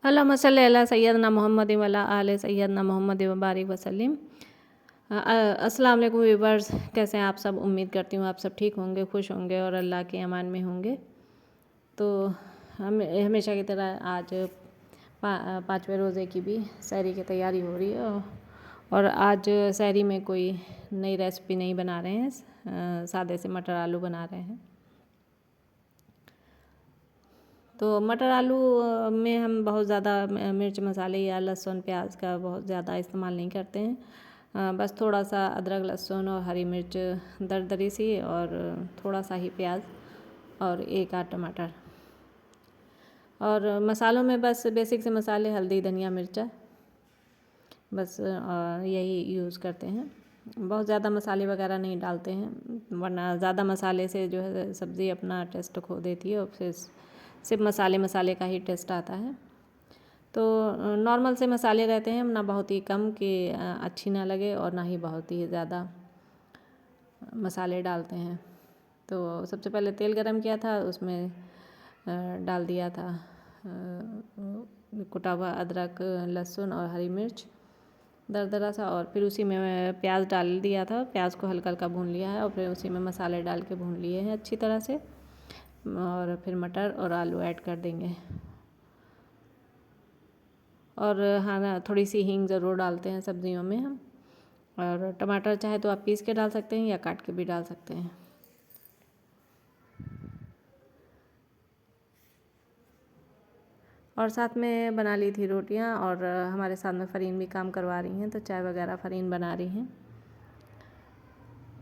अल्लाहुम्मा सल्ली अला सय्यदना मुहम्मद व अला आले सय्यदना मुहम्मद व बारिक वसल्लम। अस्सलाम वालेकुम व्यूअर्स, कैसे हैं आप सब। उम्मीद करती हूँ आप सब ठीक होंगे, खुश होंगे और अल्लाह के अमान में होंगे। तो हम हमेशा की तरह आज पाँचवें रोज़े की भी सहरी की तैयारी हो रही है और आज सहरी में कोई नई रेसिपी नहीं बना रहे हैं, सादे से मटर आलू बना रहे हैं। तो मटर आलू में हम बहुत ज़्यादा मिर्च मसाले या लहसुन प्याज का बहुत ज़्यादा इस्तेमाल नहीं करते हैं। बस थोड़ा सा अदरक लहसुन और हरी मिर्च दरदरी सी और थोड़ा सा ही प्याज और एक आध टमाटर। और मसालों में बस बेसिक से मसाले हल्दी धनिया मिर्चा बस यही यूज़ करते हैं। बहुत ज़्यादा मसाले वगैरह नहीं डालते हैं, वरना ज़्यादा मसाले से जो है सब्ज़ी अपना टेस्ट खो देती है और फिर सिर्फ मसाले का ही टेस्ट आता है। तो नॉर्मल से मसाले रहते हैं, ना बहुत ही कम कि अच्छी ना लगे और ना ही बहुत ही ज़्यादा मसाले डालते हैं। तो सबसे पहले तेल गरम किया था, उसमें डाल दिया था कुटा हुआ अदरक लहसुन और हरी मिर्च दरदरा सा, और फिर उसी में प्याज डाल दिया था। प्याज को हल्का हल्का भून लिया है और फिर उसी में मसाले डाल के भून लिए हैं अच्छी तरह से, और फिर मटर और आलू ऐड कर देंगे। और हाँ ना, थोड़ी सी हींग ज़रूर डालते हैं सब्जियों में हम, और टमाटर चाहे तो आप पीस के डाल सकते हैं या काट के भी डाल सकते हैं। और साथ में बना ली थी रोटियां, और हमारे साथ में फ़रीन भी काम करवा रही हैं, तो चाय वगैरह फ़रीन बना रही हैं।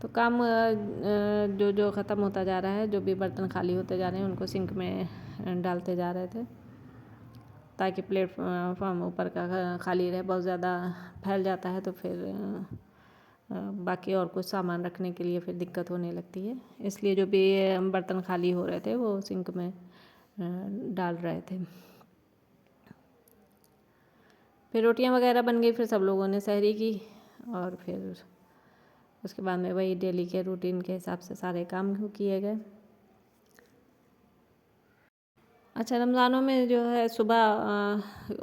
तो काम जो जो ख़त्म होता जा रहा है, जो भी बर्तन खाली होते जा रहे हैं उनको सिंक में डालते जा रहे थे, ताकि प्लेटफॉर्म ऊपर का खाली रहे। बहुत ज़्यादा फैल जाता है तो फिर बाकी और कुछ सामान रखने के लिए फिर दिक्कत होने लगती है, इसलिए जो भी बर्तन खाली हो रहे थे वो सिंक में डाल रहे थे। फिर रोटियां वगैरह बन गई, फिर सब लोगों ने सहरी की, और फिर उसके बाद में वही डेली के रूटीन के हिसाब से सारे काम किए गए। अच्छा, रमज़ानों में जो है सुबह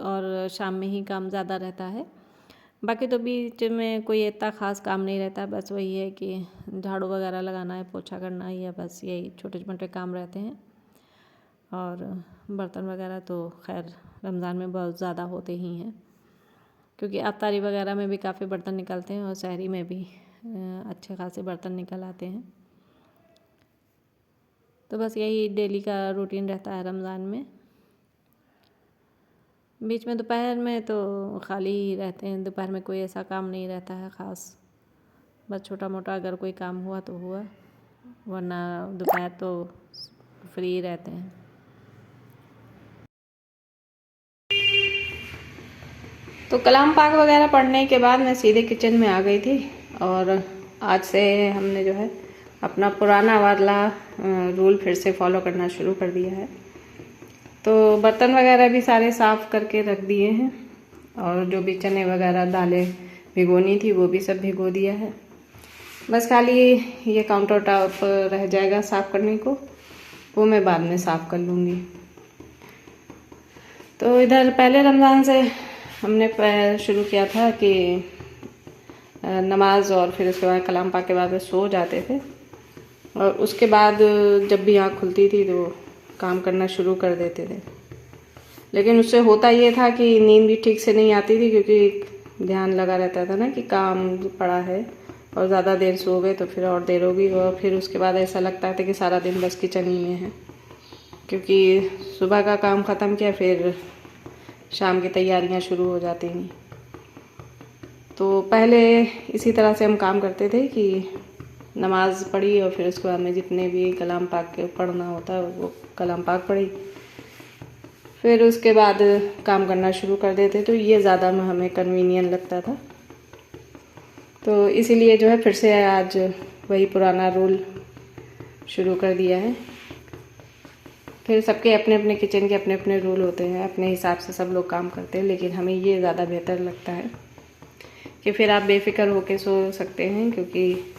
और शाम में ही काम ज़्यादा रहता है, बाकी तो बीच में कोई इतना ख़ास काम नहीं रहता। बस वही है कि झाड़ू वगैरह लगाना है, पोछा करना है, या बस यही छोटे मोटे काम रहते हैं। और बर्तन वगैरह तो खैर रमज़ान में बहुत ज़्यादा होते ही हैं, क्योंकि अफ्तारी वगैरह में भी काफ़ी बर्तन निकलते हैं और सहरी में भी अच्छे खासे बर्तन निकल आते हैं। तो बस यही डेली का रूटीन रहता है रमज़ान में। बीच में दोपहर में तो खाली ही रहते हैं, दोपहर में कोई ऐसा काम नहीं रहता है ख़ास, बस छोटा मोटा अगर कोई काम हुआ तो हुआ, वरना दोपहर तो फ्री रहते हैं। तो कलाम पाक वगैरह पढ़ने के बाद मैं सीधे किचन में आ गई थी, और आज से हमने जो है अपना पुराना वाला रूल फिर से फॉलो करना शुरू कर दिया है। तो बर्तन वगैरह भी सारे साफ़ करके रख दिए हैं, और जो भी चने वगैरह दालें भिगोनी थी वो भी सब भिगो दिया है। बस खाली ये काउंटर टॉप रह जाएगा साफ़ करने को, वो मैं बाद में साफ़ कर लूँगी। तो इधर पहले रमज़ान से हमने शुरू किया था कि नमाज और फिर उसके बाद कलाम पाक के बाद सो जाते थे, और उसके बाद जब भी आँख खुलती थी तो काम करना शुरू कर देते थे। लेकिन उससे होता ये था कि नींद भी ठीक से नहीं आती थी, क्योंकि ध्यान लगा रहता था ना कि काम पड़ा है, और ज़्यादा देर सो गए तो फिर और देर होगी, और फिर उसके बाद ऐसा लगता था कि सारा दिन बस किचन ही में है, क्योंकि सुबह का काम ख़त्म किया फिर शाम की तैयारियां शुरू हो जाती हैं। तो पहले इसी तरह से हम काम करते थे कि नमाज़ पढ़ी और फिर उसके बाद में जितने भी कलाम पाक के पढ़ना होता है वो कलाम पाक पढ़ी, फिर उसके बाद काम करना शुरू कर देते। तो ये ज़्यादा हमें कन्वीनियंट लगता था, तो इसीलिए जो है फिर से आज वही पुराना रूल शुरू कर दिया है। फिर सबके अपने अपने किचन के अपने अपने रूल होते हैं, अपने हिसाब से सब लोग काम करते हैं, लेकिन हमें ये ज़्यादा बेहतर लगता है कि फिर आप बेफिक्र होके सो सकते हैं, क्योंकि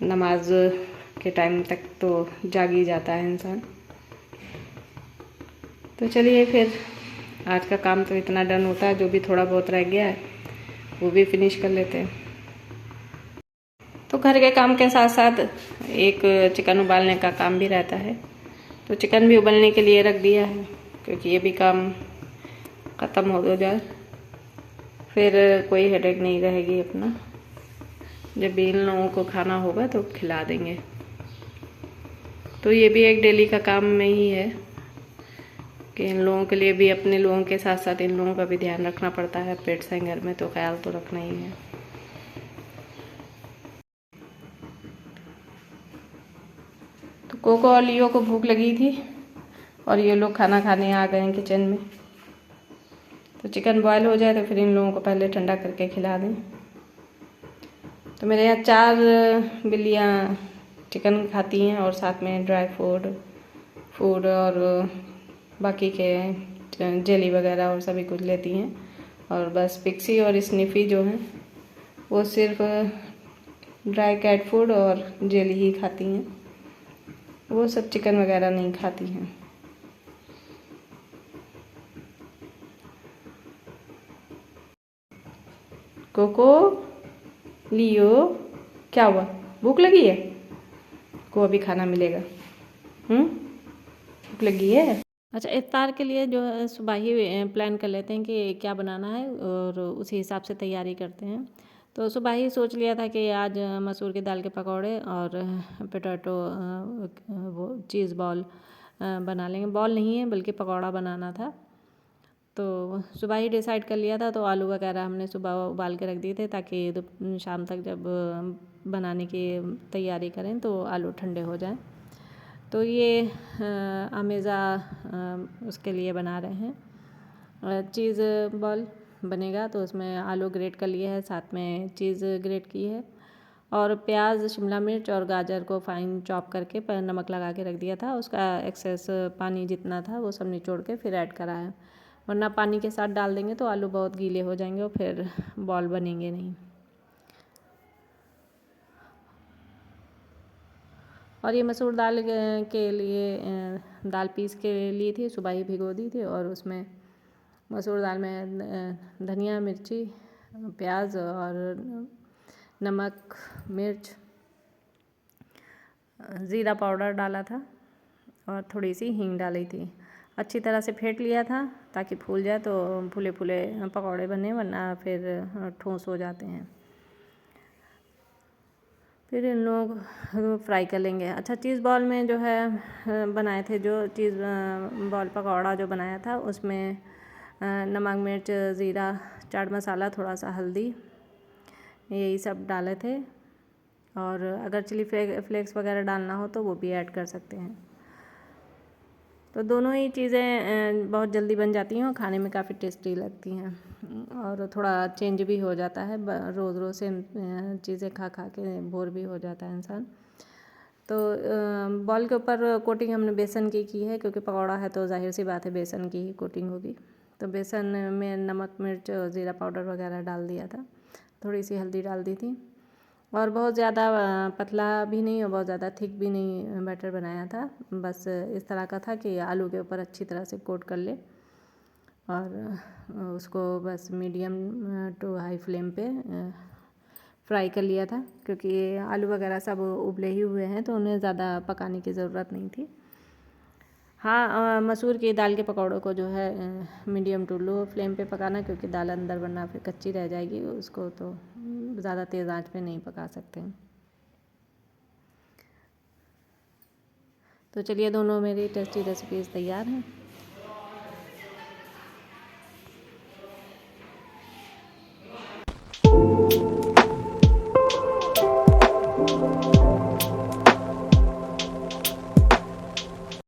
नमाज के टाइम तक तो जाग ही जाता है इंसान। तो चलिए फिर आज का काम तो इतना डन होता है, जो भी थोड़ा बहुत रह गया है वो भी फिनिश कर लेते हैं। तो घर के काम के साथ साथ एक चिकन उबालने का काम भी रहता है, तो चिकन भी उबलने के लिए रख दिया है, क्योंकि ये भी काम ख़त्म हो जाए, फिर कोई हेडेक नहीं रहेगी अपना। जब भी इन लोगों को खाना होगा तो खिला देंगे। तो ये भी एक डेली का काम में ही है कि इन लोगों के लिए भी, अपने लोगों के साथ साथ इन लोगों का भी ध्यान रखना पड़ता है। पेट्स हैं घर में तो ख्याल तो रखना ही है। तो कोको और लियो को भूख लगी थी और ये लोग खाना खाने आ गए हैं किचन में। तो चिकन बॉयल हो जाए तो फिर इन लोगों को पहले ठंडा करके खिला दें। तो मेरे यहाँ 4 बिल्लियाँ चिकन खाती हैं और साथ में ड्राई फूड और बाकी के जेली वगैरह और सभी कुछ लेती हैं। और बस पिक्सी और स्निफी जो हैं वो सिर्फ ड्राई कैट फूड और जेली ही खाती हैं, वो सब चिकन वगैरह नहीं खाती हैं। कोको, लियो, क्या हुआ? भूख लगी है? को अभी खाना मिलेगा। भूख लगी है? अच्छा, इफ्तार के लिए जो है सुबह ही प्लान कर लेते हैं कि क्या बनाना है और उसी हिसाब से तैयारी करते हैं। तो सुबह ही सोच लिया था कि आज मसूर की दाल के पकौड़े और पोटैटो वो चीज़ बॉल बना लेंगे। बॉल नहीं है बल्कि पकौड़ा बनाना था, तो सुबह ही डिसाइड कर लिया था। तो आलू वगैरह हमने सुबह उबाल के रख दिए थे ताकि शाम तक जब बनाने की तैयारी करें तो आलू ठंडे हो जाएं। तो ये अमेज़ा उसके लिए बना रहे हैं। चीज़ बॉल बनेगा तो उसमें आलू ग्रेट कर लिए है, साथ में चीज़ ग्रेट की है और प्याज, शिमला मिर्च और गाजर को फाइन चॉप करके नमक लगा के रख दिया था। उसका एक्सेस पानी जितना था वो सब निचोड़ के फिर ऐड करा है, वरना पानी के साथ डाल देंगे तो आलू बहुत गीले हो जाएंगे और फिर बॉल बनेंगे नहीं। और ये मसूर दाल के लिए दाल पीस के ली थी, सुबह ही भिगो दी थी और उसमें मसूर दाल में धनिया, मिर्ची, प्याज और नमक, मिर्च, ज़ीरा पाउडर डाला था और थोड़ी सी हींग डाली थी। अच्छी तरह से फेंट लिया था ताकि फूल जाए, तो फूले फूले पकौड़े बने, वरना फिर ठोस हो जाते हैं। फिर इन लोग फ्राई कर लेंगे। अच्छा, चीज़ बॉल में जो है बनाए थे, जो चीज़ बॉल पकौड़ा जो बनाया था उसमें नमक, मिर्च, ज़ीरा, चाट मसाला, थोड़ा सा हल्दी, यही सब डाले थे। और अगर चिली फ्लेक्स वगैरह डालना हो तो वो भी ऐड कर सकते हैं। तो दोनों ही चीज़ें बहुत जल्दी बन जाती हैं और खाने में काफ़ी टेस्टी लगती हैं और थोड़ा चेंज भी हो जाता है। रोज़ रोज़ सेम चीज़ें खा खा के बोर भी हो जाता है इंसान। तो बॉल के ऊपर कोटिंग हमने बेसन की है, क्योंकि पकौड़ा है तो जाहिर सी बात है बेसन की ही कोटिंग होगी। तो बेसन में नमक, मिर्च, ज़ीरा पाउडर वगैरह डाल दिया था, थोड़ी सी हल्दी डाल दी थी और बहुत ज़्यादा पतला भी नहीं और बहुत ज़्यादा थिक भी नहीं बैटर बनाया था। बस इस तरह का था कि आलू के ऊपर अच्छी तरह से कोट कर ले और उसको बस मीडियम टू हाई फ्लेम पे फ्राई कर लिया था, क्योंकि आलू वगैरह सब उबले ही हुए हैं तो उन्हें ज़्यादा पकाने की ज़रूरत नहीं थी। हाँ, मसूर की दाल के पकौड़ों को जो है मीडियम टू लो फ्लेम पे पकाना, क्योंकि दाल अंदर वरना फिर कच्ची रह जाएगी, उसको तो ज़्यादा तेज़ आंच पे नहीं पका सकते। तो चलिए, दोनों मेरी टेस्टी रेसिपीज़ तैयार हैं।